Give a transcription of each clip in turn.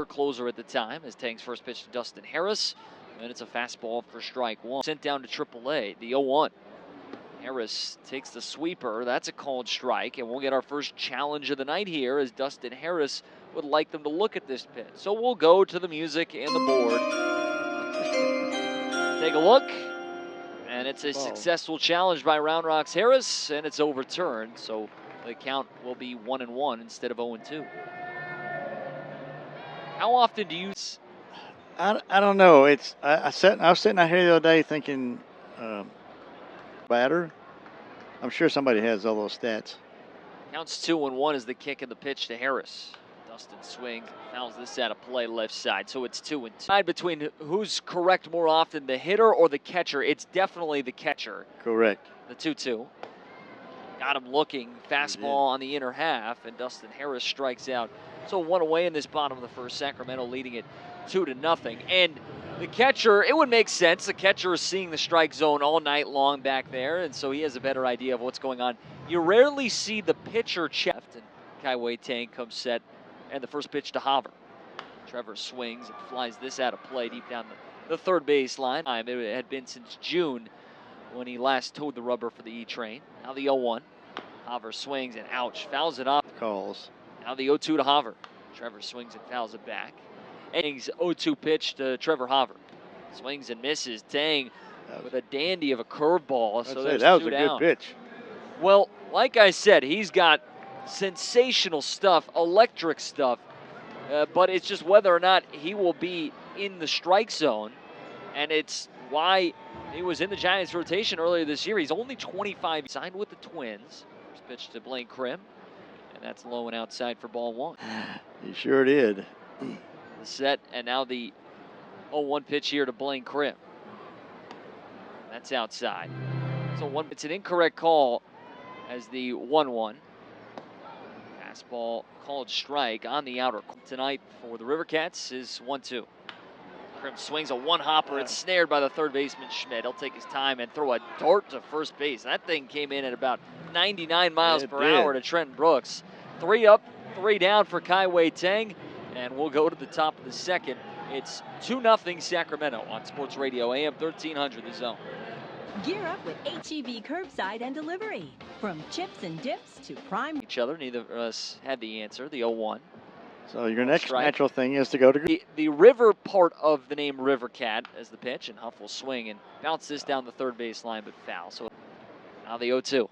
closer at the time, as Teng's first pitch to Dustin Harris. And it's a fastball for strike one. Sent down to AAA, the 0-1. Harris takes the sweeper. That's a called strike, and we'll get our first challenge of the night here, as Dustin Harris would like them to look at this pitch. So we'll go to the music and the board. Take a look, and it's a successful challenge by Round Rock's Harris, and it's overturned. So the count will be 1-1 instead of 0-2. How often do you? I don't know. I was sitting out here the other day thinking, batter. I'm sure somebody has all those stats. Counts 2-1 as the kick and the pitch to Harris. Dustin swings, fouls this out of play left side, so it's 2-2. Between who's correct more often, the hitter or the catcher? It's definitely the catcher. Correct. The 2-2. Got him looking, fastball on the inner half, and Dustin Harris strikes out. So one away in this bottom of the first, Sacramento leading it 2-0. And the catcher, it would make sense. The catcher is seeing the strike zone all night long back there, and so he has a better idea of what's going on. You rarely see the pitcher check, and Kai-Wei Teng comes set, and the first pitch to Haver. Trevor swings and flies this out of play deep down the third base line. It had been since June when he last towed the rubber for the E-Train. Now the 0-1. Haver swings and ouch, fouls it off. Calls. Now the 0-2 to Haver. Trevor swings and fouls it back. Teng's 0-2 pitch to Trevor Haver. Swings and misses. Teng with a dandy of a curveball. So that was a good pitch. Well, like I said, he's got sensational stuff, electric stuff, but it's just whether or not he will be in the strike zone, and it's why he was in the Giants rotation earlier this year. He's only 25, signed with the Twins. First pitch to Blaine Krim, and that's low and outside for ball one. He sure did. The set, and now the 0-1 pitch here to Blaine Krim. That's outside. So it's an incorrect call as the 1-1. Fastball called strike on the outer. Tonight for the River Cats is 1-2. Krim swings a one-hopper. It's snared by the third baseman Schmidt. He'll take his time and throw a dart to first base. That thing came in at about 99 miles per hour to Trenton Brooks. 3 up, 3 down for Kai-Wei Teng. And we'll go to the top of the second. It's 2-0 Sacramento on Sports Radio AM 1300 The Zone. Gear up with HEB curbside and delivery. From chips and dips to prime. Each other, neither of us had the answer, the 0-1. So your next natural thing is to go to the river part of the name River Cat as the pitch, and Huff will swing and bounce this down the third base line, but foul. So now the 0-2.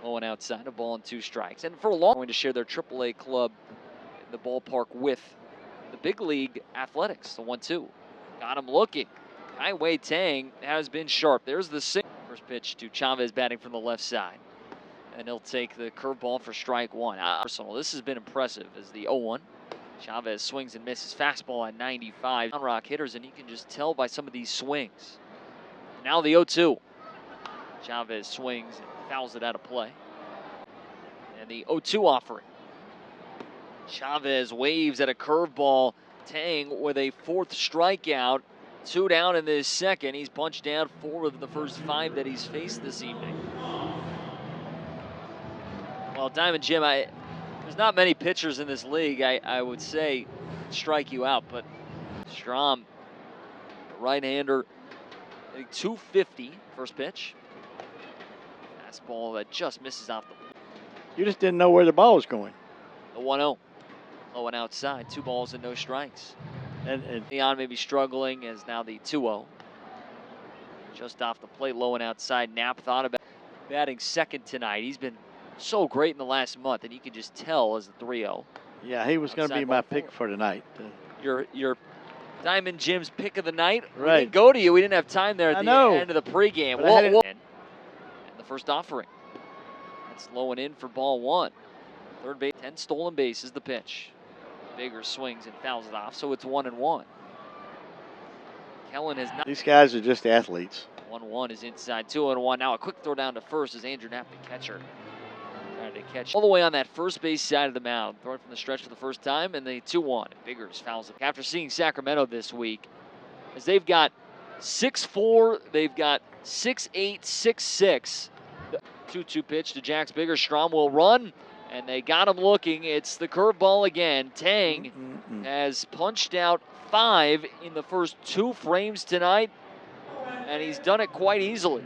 Low and outside, a ball and 2 strikes. And for a long time, going to share their AAA club in the ballpark with the big league athletics, the 1-2. Got him looking. Kai-Wei Teng has been sharp. There's the first pitch to Chavez batting from the left side. And he'll take the curveball for strike one. Arsenal, this has been impressive as the 0-1. Chavez swings and misses fastball at 95. On rock hitters, and you can just tell by some of these swings. Now the 0-2. Chavez swings and fouls it out of play. And the 0-2 offering. Chavez waves at a curveball. Teng with a 4th strikeout. 2 down in this second. He's punched down 4 of the first 5 that he's faced this evening. Well, Diamond Jim, there's not many pitchers in this league, I would say, strike you out. But Strom, right-hander, I think 250 first pitch. Fastball that just misses off the. You just didn't know where the ball was going. The 1-0. Low and outside, 2 balls and no strikes. And Leon may be struggling as now the 2-0. Just off the plate, low and outside. Knapp thought about batting second tonight. He's been so great in the last month, and you can just tell as the 3-0. Yeah, he was going to be my pick for tonight. Your Diamond Jim's pick of the night. Right. We didn't go to you. We didn't have time there at the end of the pregame. And the first offering. That's low and in for ball one. Third base, 10 stolen bases, the pitch. Bigger swings and fouls it off, so it's 1-1. Kellen has not. These guys are just athletes. 1-1 is inside, 2-1. Now a quick throw down to first as Andrew Knapp, the catcher, trying to catch all the way on that first base side of the mound. Throwing from the stretch for the first time, and the 2-1. Biggers fouls it. After seeing Sacramento this week, as they've got 6-4, they've got 6-8, 6-6. The 2-2 pitch to Jax Bigger. Strom will run, And they got him looking. It's the curveball again. Teng has punched out 5 in the first 2 frames tonight, and he's done it quite easily.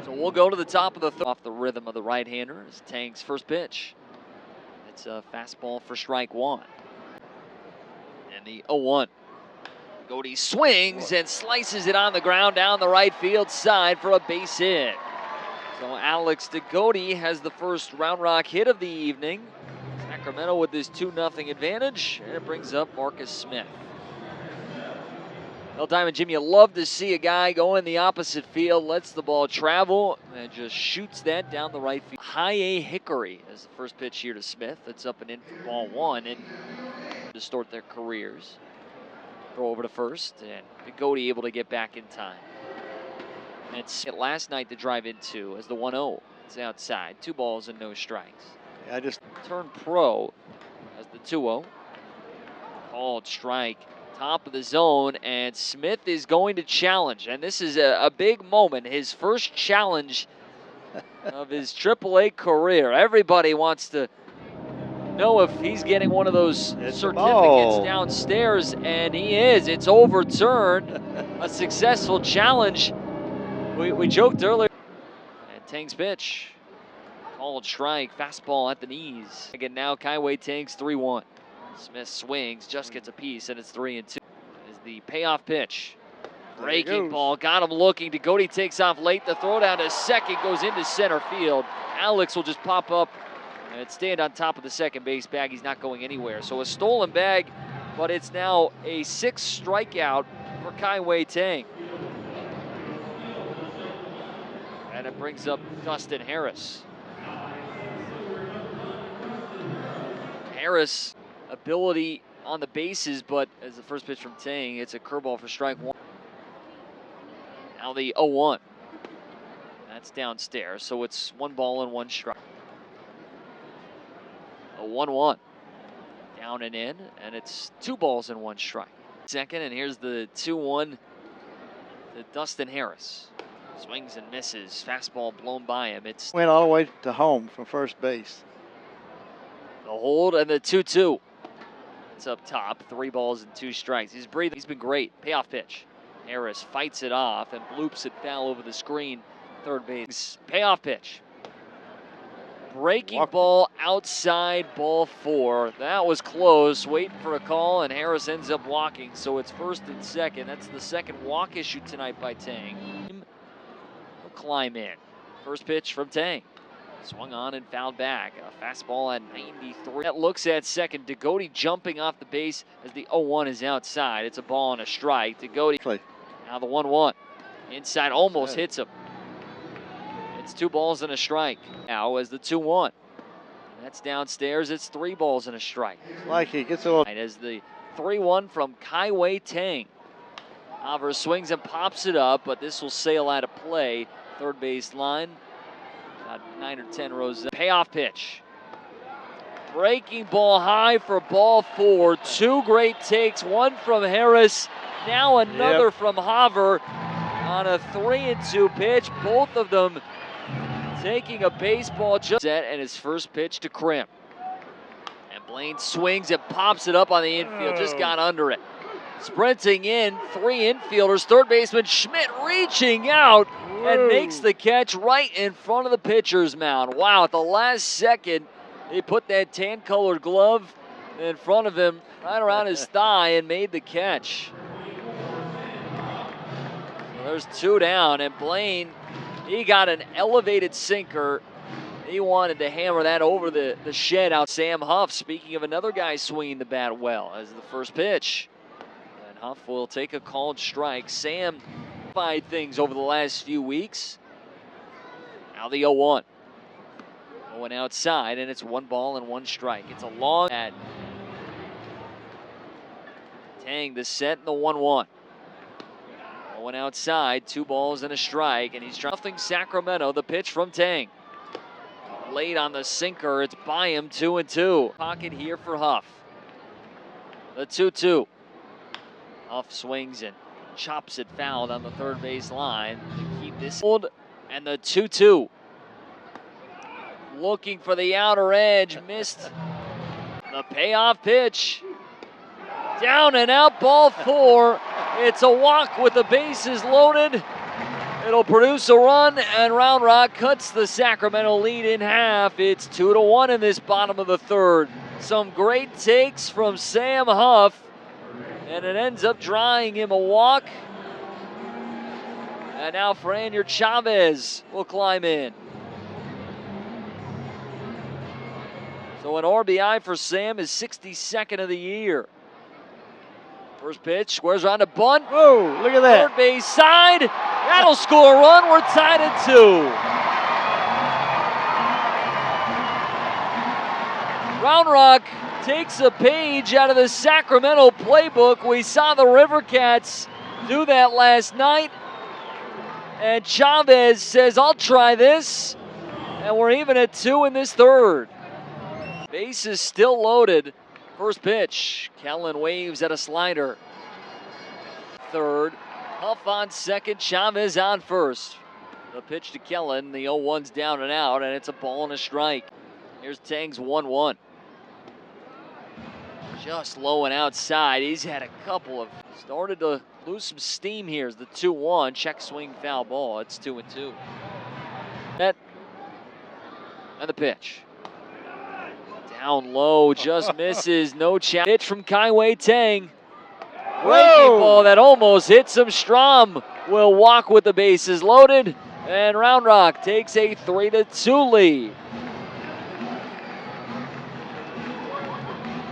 So we'll go to the top of the third. Off the rhythm of the right-hander is Teng's first pitch. It's a fastball for strike 1. And the 0-1. Goody swings and slices it on the ground down the right field side for a base hit. So Alex DeGoty has the first Round Rock hit of the evening. Sacramento with this 2-0 advantage, and it brings up Marcus Smith. Well, Diamond Jim, you love to see a guy go in the opposite field, lets the ball travel, and just shoots that down the right field. High A Hickory as the first pitch here to Smith. That's up and in for ball 1, and to start their careers. Throw over to first, and DeGoty able to get back in time. And it's last night to drive in 2 as the 1-0. It's outside. 2 balls and no strikes. Yeah, I just turned pro as the 2-0. Called strike. Top of the zone, and Smith is going to challenge. And this is a big moment. His first challenge of his AAA career. Everybody wants to know if he's getting one of those certificates downstairs, and he is. It's overturned. A successful challenge. We joked earlier. And Teng's pitch. Called strike, fastball at the knees. Again, now Kai-Wei Teng's 3-1. Smith swings, just gets a piece, and it's 3-2. Is the payoff pitch. Breaking ball, got him looking. DeGoty takes off late. The throw down to second goes into center field. Alex will just pop up and stand on top of the second base bag. He's not going anywhere. So a stolen bag, but it's now a 6th strikeout for Kai-Wei Teng. And it brings up Dustin Harris. Harris, ability on the bases, but as the first pitch from Teng, it's a curveball for strike 1. Now the 0-1. That's downstairs, so it's 1 ball and 1 strike. A 1-1. Down and in, and it's 2 balls and 1 strike. Second, and here's the 2-1 to Dustin Harris. Swings and misses. Fastball blown by him. It's went all the way to home from first base. The hold and the 2-2. It's up top. 3 balls and 2 strikes. He's breathing. He's been great. Payoff pitch. Harris fights it off and bloops it foul over the screen. Third base. Payoff pitch. Breaking ball outside, ball 4. That was close. Waiting for a call, and Harris ends up walking. So it's first and second. That's the second walk issued tonight by Teng. He'll climb in. First pitch from Teng. Swung on and fouled back. A fastball at 93. That looks at second. DeGoty jumping off the base as the 0-1 is outside. It's a ball and a strike. DeGoty. Now the 1-1. Inside almost hits him. It's 2 balls and a strike. Now as the 2-1. That's downstairs. It's 3 balls and a strike. Like he gets a little. As the 3-1 from Kai-Wei Teng. Haver swings and pops it up, but this will sail out of play. Third base line. About 9 or 10 rows. Payoff pitch. Breaking ball high for ball 4. 2 great takes. One from Harris. Now another from Haver on a 3-2 pitch. Both of them taking a baseball just set, and his first pitch to Krim. And Blaine swings and pops it up on the infield. Just got under it. Sprinting in, 3 infielders. Third baseman Schmidt reaching out and makes the catch right in front of the pitcher's mound. Wow, at the last second, they put that tan-colored glove in front of him, right around his thigh, and made the catch. So there's 2 down, and Blaine, he got an elevated sinker. He wanted to hammer that over the shed out. Sam Huff, speaking of another guy swinging the bat well, as the first pitch. And Huff will take a called strike. Sam tried things over the last few weeks. Now the 0-1. Going outside, and it's 1 ball and 1 strike. It's a long at Teng, the set, and the 1-1. Going outside, 2 balls and a strike, and he's trying nothing Sacramento. The pitch from Teng. Late on the sinker, it's by him, 2-2. Pocket here for Huff. The 2-2. Huff swings and chops it foul on the third base line to keep this hold, and the 2-2. looking for the outer edge, missed the payoff pitch. Down and out, ball 4. It's a walk with the bases loaded. It'll produce a run, and Round Rock cuts the Sacramento lead in half. It's 2-1 in this bottom of the third. Some great takes from Sam Huff, and it ends up drawing him a walk. And now Franier Chavez will climb in. So an RBI for Sam, is 62nd of the year. First pitch, squares around a bunt. Whoa, look at that. Third base side. That'll score a run. We're tied at 2. Round Rock takes a page out of the Sacramento playbook. We saw the River Cats do that last night. And Chavez says, I'll try this. And we're even at 2 in this third. Base is still loaded. First pitch, Kellen waves at a slider. Third, Huff on second, Chavez on first. The pitch to Kellen, the 0-1's down and out, and it's a ball and a strike. Here's Teng's 1-1. Just low and outside. He's had a couple of, started to lose some steam here. As the 2-1, check swing foul ball. It's 2-2. And the pitch. Down low, just misses, no chance. Pitch from Kai-Wei Teng. Breaking ball that almost hits him. Strom will walk with the bases loaded, and Round Rock takes a 3-2 lead.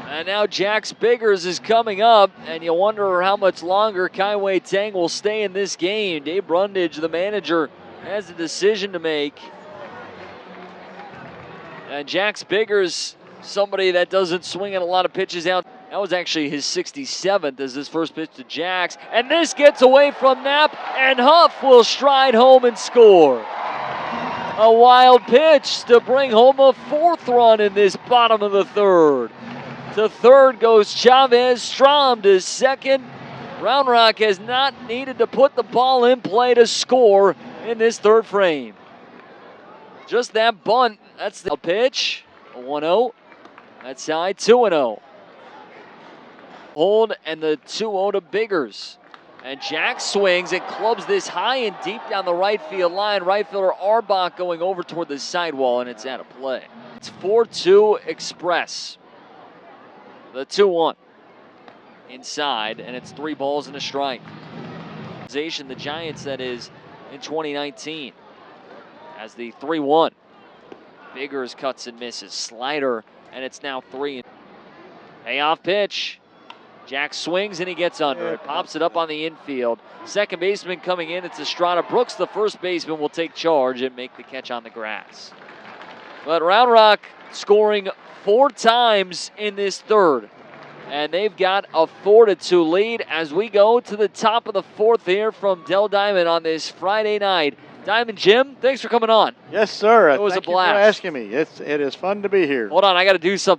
And now Jax Biggers is coming up, and you wonder how much longer Kai-Wei Teng will stay in this game. Dave Brundage, the manager, has a decision to make. And Jax Biggers, somebody that doesn't swing at a lot of pitches out. That was actually his 67th as his first pitch to Jax. And this gets away from Knapp, and Huff will stride home and score. A wild pitch to bring home a 4th run in this bottom of the third. To third goes Chavez, Strom to second. Round Rock has not needed to put the ball in play to score in this third frame. Just that bunt, that's the pitch. A 1-0. That's side 2-0. Hold and the 2-0 to Biggers. And Jack swings and clubs this high and deep down the right field line. Right fielder Arbach going over toward the sidewall, and it's out of play. It's 4-2 Express. The 2-1 inside, and it's 3 balls and a strike. The Giants, that is, in 2019. As the 3-1. Biggers cuts and misses. Slider, and it's now 3. Payoff pitch. Jack swings and he gets under it. Pops it up on the infield. Second baseman coming in. It's Estrada. Brooks, the first baseman, will take charge and make the catch on the grass. But Round Rock scoring 4 times in this third. And they've got a 4-2 lead as we go to the top of the 4th here from Dell Diamond on this Friday night. Diamond Jim, thanks for coming on. Yes, sir. It was a blast. Thank you for asking me. It is fun to be here. Hold on, I got to do something.